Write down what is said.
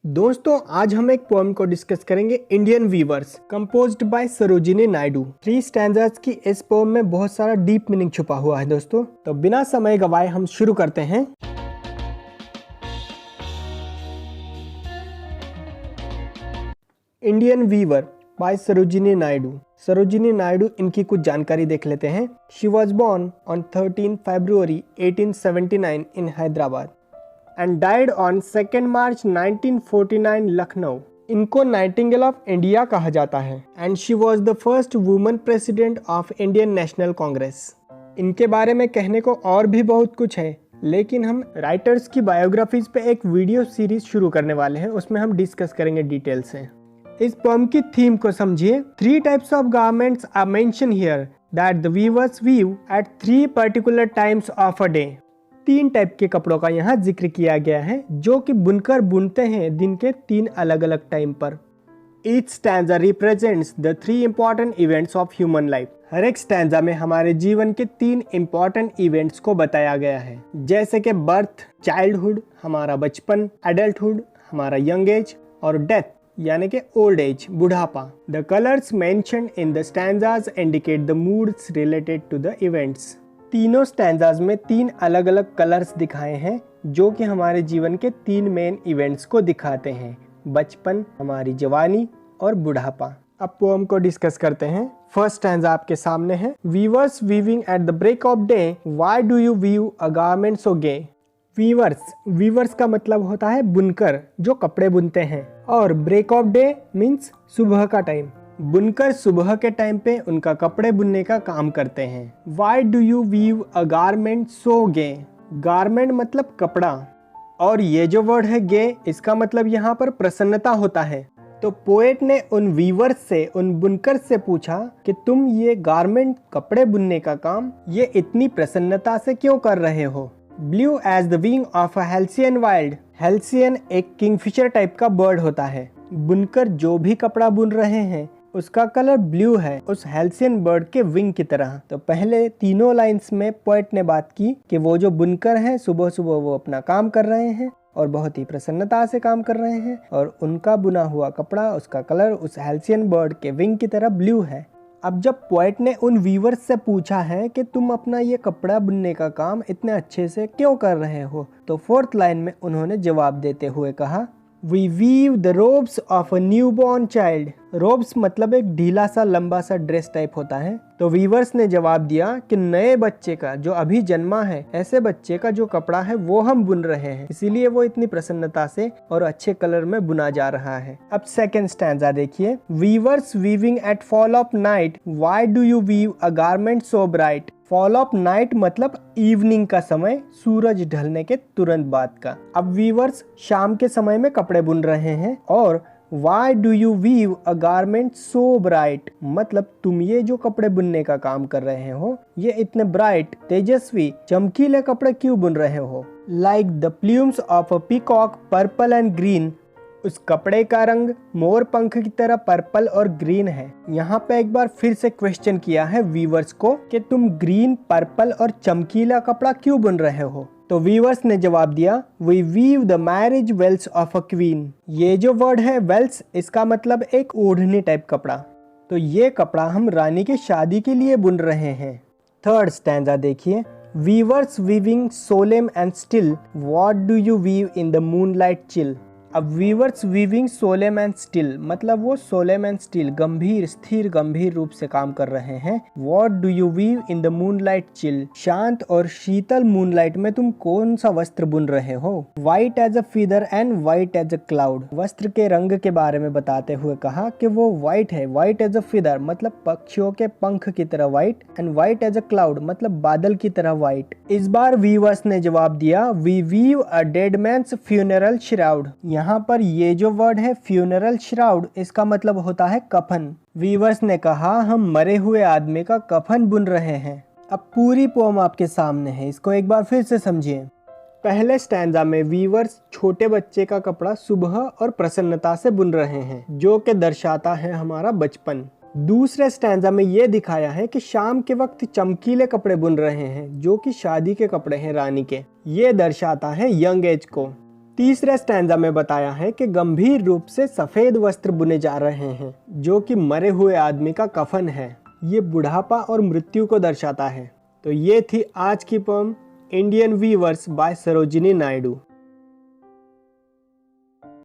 दोस्तों आज हम एक पोएम को डिस्कस करेंगे, Indian weavers, composed by Sarojini Naidu. 3 stanzas की इस पोएम में बहुत सारा डीप मीनिंग छुपा हुआ है दोस्तों। तो बिना समय गवाए हम शुरू करते हैं। Indian weaver by Sarojini Naidu. Sarojini Naidu, इनकी कुछ जानकारी देख लेते हैं। She was born on 13 February 1879 in Hyderabad and died on 2 March 1949 Lucknow. इनको नाइटिंगेल ऑफ इंडिया कहा जाता है and she was the first woman president of Indian National Congress. इनके बारे में कहने को और भी बहुत कुछ है, लेकिन हम राइटर्स की बायोग्राफीज पे एक वीडियो सीरीज शुरू करने वाले हैं, उसमें हम डिस्कस करेंगे डिटेल से। इस पोएम की थीम को समझिए। 3 types of garments are mention here that the weavers weave at 3 particular times of a day. 3 type के कपड़ों का यहाँ जिक्र किया गया है जो कि बुनकर बुनते हैं दिन के 3 अलग अलग टाइम पर। Each stanza represents the 3 important events of human life। हर एक स्टैंजा में हमारे जीवन के 3 इम्पोर्टेंट इवेंट्स को बताया गया है, जैसे कि बर्थ, चाइल्डहुड, हमारा बचपन, एडल्टहुड, हमारा यंग एज, और डेथ यानी कि ओल्ड एज, बुढ़ापा। The colors mentioned in the stanzas indicate the moods related to the events। तीनों स्टैंजाज में 3 अलग अलग कलर्स दिखाए हैं जो कि हमारे जीवन के 3 मेन इवेंट्स को दिखाते हैं, बचपन, हमारी जवानी और बुढ़ापा। अब पोएम को डिस्कस करते हैं। फर्स्ट स्टैंजा आपके सामने है। Weavers weaving at the break of day, why do you weave a garment so gay. Weavers का मतलब होता है बुनकर, जो कपड़े बुनते हैं, और ब्रेक ऑफ डे मीन्स सुबह का टाइम। बुनकर सुबह के टाइम पे उनका कपड़े बुनने का काम करते हैं। Why do you weave a garment so gay? Garment मतलब कपड़ा, और ये जो वर्ड है गे, इसका मतलब यहाँ पर प्रसन्नता होता है। तो पोएट ने उन वीवर्स से, उन बुनकर से पूछा कि तुम ये गारमेंट, कपड़े बुनने का काम, ये इतनी प्रसन्नता से क्यों कर रहे हो। Blue as the wing of a halcyon wild. Halcyon एक किंगफिशर टाइप का बर्ड होता है। बुनकर जो भी कपड़ा बुन रहे हैं उसका कलर ब्लू है, उस हेल्सियन बर्ड के विंग की तरह। तो पहले तीनों लाइंस में पोएट ने बात की कि वो जो बुनकर हैं, सुबह सुबह वो अपना काम कर रहे हैं और बहुत ही प्रसन्नता से काम कर रहे हैं, और उनका बुना हुआ कपड़ा, उसका कलर उस हेल्सियन बर्ड के विंग की तरह ब्लू है। अब जब पोएट ने उन वीवर्स से पूछा है कि तुम अपना ये कपड़ा बुनने का काम इतने अच्छे से क्यों कर रहे हो, तो 4th लाइन में उन्होंने जवाब देते हुए कहा, We weave the robes of a newborn child। Ropes मतलब एक ढीला सा लंबा सा ड्रेस टाइप होता है। तो वीवर्स ने जवाब दिया कि नए बच्चे का, जो अभी जन्मा है, ऐसे बच्चे का जो कपड़ा है वो हम बुन रहे हैं, इसीलिए वो इतनी प्रसन्नता से और अच्छे कलर में बुना जा रहा है। अब सेकंड स्टैंजा देखिए। Weavers weaving at fall of night, why do you weave a garment so bright. Fall of night मतलब इवनिंग का समय, सूरज ढलने के तुरंत बाद का। अब वीवर्स शाम के समय में कपड़े बुन रहे हैं, और Why do you weave a garment so bright? मतलब तुम ये जो कपड़े बुनने का काम कर रहे हो, ये इतने ब्राइट, तेजस्वी, चमकीले कपड़े क्यों बुन रहे हो। Like the plumes of a peacock, purple and green। उस कपड़े का रंग मोर पंख की तरह पर्पल और ग्रीन है। यहाँ पे एक बार फिर से क्वेश्चन किया है वीवर्स को कि तुम ग्रीन, पर्पल और चमकीला कपड़ा क्यों बुन रहे हो। तो वीवर्स ने जवाब दिया, we weave the marriage veils of a queen. ये जो वर्ड है वेल्स, इसका मतलब एक ओढ़नी टाइप कपड़ा। तो ये कपड़ा हम रानी की शादी के लिए बुन रहे हैं। थर्ड स्टैंजा देखिए। Weavers weaving solemn and still, what do you weave in the moonlight chill. अब weavers weaving solemn and still मतलब वो सोलेम एंड स्टिल, गंभीर, स्थिर, गंभीर रूप से काम कर रहे हैं। What do you weave in the moonlight chill. शांत और शीतल मूनलाइट में तुम कौन सा वस्त्र बुन रहे हो। White as a feather and white as a cloud. वस्त्र के रंग के बारे में बताते हुए कहा कि वो व्हाइट है। व्हाइट एज अ फीदर मतलब पक्षियों के पंख की तरह white, and white as a cloud मतलब बादल की तरह व्हाइट। इस बार वीवर्स ने जवाब दिया, we weave a dead man's funeral shroud. यहाँ पर ये जो वर्ड है फ्यूनरल श्राउड, इसका मतलब होता है कफन। वीवर्स ने कहा हम मरे हुए आदमी का कफन बुन रहे हैं। अब पूरी पोएम आपके सामने है, इसको एक बार फिर से समझिए। पहले स्टैंजा में वीवर्स छोटे बच्चे का कपड़ा सुबह और प्रसन्नता से बुन रहे हैं, जो कि दर्शाता है हमारा बचपन। दूसरे स्टैंजा में ये दिखाया है कि शाम के वक्त चमकीले कपड़े बुन रहे हैं, जो कि शादी के कपड़े हैं रानी के। ये दर्शाता है यंग एज को। तीसरे स्टैंजा में बताया है कि गंभीर रूप से सफेद वस्त्र बुने जा रहे हैं जो कि मरे हुए आदमी का कफन है। ये बुढ़ापा और मृत्यु को दर्शाता है। तो ये थी आज की poem Indian weavers by Sarojini Naidu.